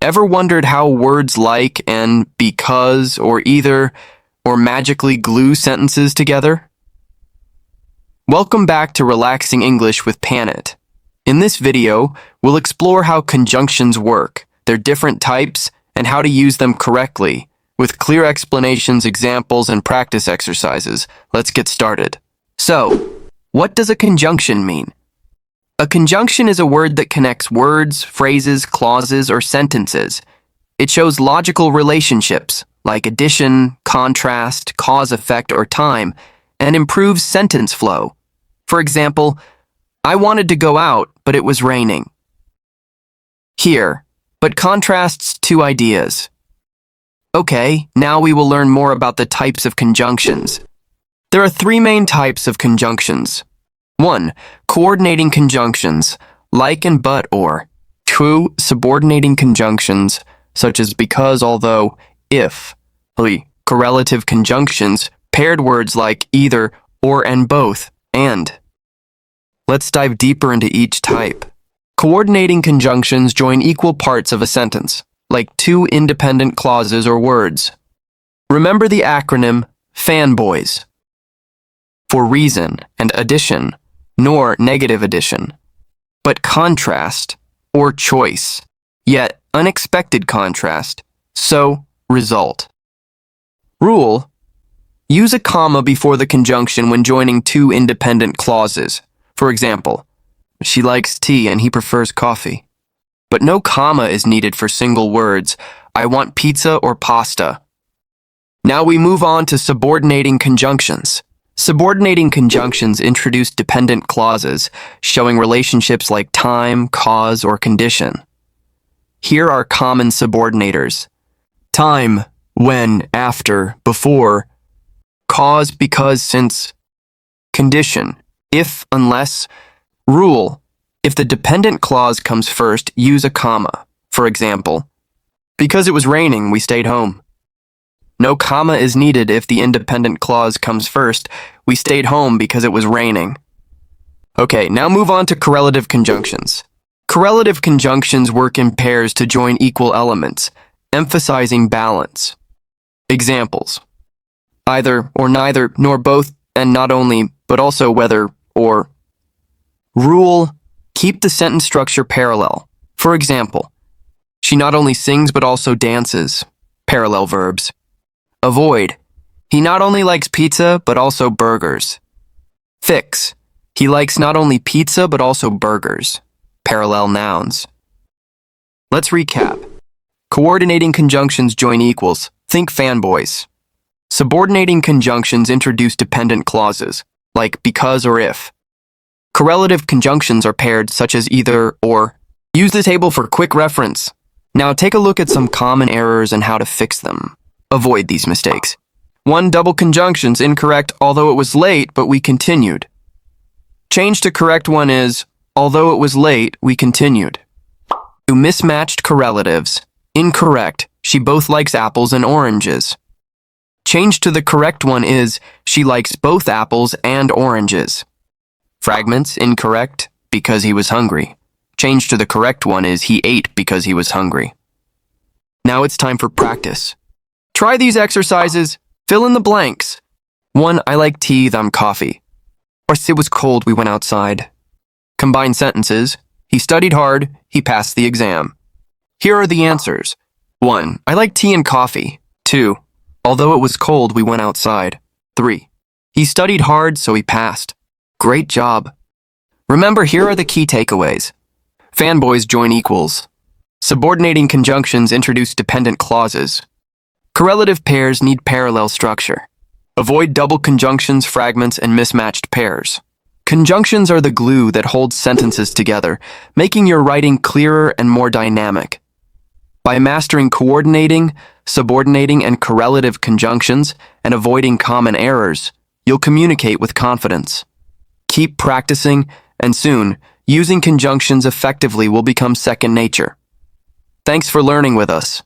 Ever wondered how words like and because or either or magically glue sentences together? Welcome back to Relaxing English with Phanit. In this video, we'll explore how conjunctions work, their different types, and how to use them correctly. With clear explanations, examples, and practice exercises, let's get started. So, what does a conjunction mean? A conjunction is a word that connects words, phrases, clauses, or sentences. It shows logical relationships, like addition, contrast, cause-effect, or time, and improves sentence flow. For example, I wanted to go out, but it was raining. Here, but contrasts two ideas. Okay, now we will learn more about the types of conjunctions. There are three main types of conjunctions. 1. Coordinating conjunctions, like and but or. 2. Subordinating conjunctions, such as because, although, if. 3. Correlative conjunctions, paired words like either, or, and both, and. Let's dive deeper into each type. Coordinating conjunctions join equal parts of a sentence, like two independent clauses or words. Remember the acronym FANBOYS. For reason and addition, nor negative addition, but contrast or choice, yet unexpected contrast, so result. Rule: use a comma before the conjunction when joining two independent clauses. For example, she likes tea and he prefers coffee. But no comma is needed for single words, I want pizza or pasta. Now we move on to subordinating conjunctions. Subordinating conjunctions introduce dependent clauses, showing relationships like time, cause, or condition. Here are common subordinators. Time, when, after, before. Cause, because, since. Condition, if, unless. Rule, if the dependent clause comes first, use a comma. For example, because it was raining, we stayed home. No comma is needed if the independent clause comes first. We stayed home because it was raining. Okay, now move on to correlative conjunctions. Correlative conjunctions work in pairs to join equal elements, emphasizing balance. Examples: either or neither, nor both, and not only, but also whether or. Rule: keep the sentence structure parallel. For example, she not only sings but also dances. Parallel verbs. Avoid: he not only likes pizza but also burgers. Fix: he likes not only pizza but also burgers. Parallel nouns. Let's recap. Coordinating conjunctions join equals. Think FANBOYS. Subordinating conjunctions introduce dependent clauses, like because or if. Correlative conjunctions are paired such as either or. Use the table for quick reference. Now take a look at some common errors and how to fix them. Avoid these mistakes. 1. Double conjunctions, incorrect, although it was late, but we continued. Change to correct one is, although it was late, we continued. 2. Mismatched correlatives, incorrect, she both likes apples and oranges. Change to the correct one is, she likes both apples and oranges. Fragments, incorrect, because he was hungry. Change to the correct one is, he ate because he was hungry. Now it's time for practice. Try these exercises. Fill in the blanks. 1. I like tea, I'm coffee. Or it was cold, we went outside. Combine sentences. He studied hard, he passed the exam. Here are the answers. 1. I like tea and coffee. 2. Although it was cold, we went outside. 3. He studied hard, so he passed. Great job. Remember, here are the key takeaways. FANBOYS join equals. Subordinating conjunctions introduce dependent clauses. Correlative pairs need parallel structure. Avoid double conjunctions, fragments, and mismatched pairs. Conjunctions are the glue that holds sentences together, making your writing clearer and more dynamic. By mastering coordinating, subordinating, and correlative conjunctions and avoiding common errors, you'll communicate with confidence. Keep practicing, and soon, using conjunctions effectively will become second nature. Thanks for learning with us.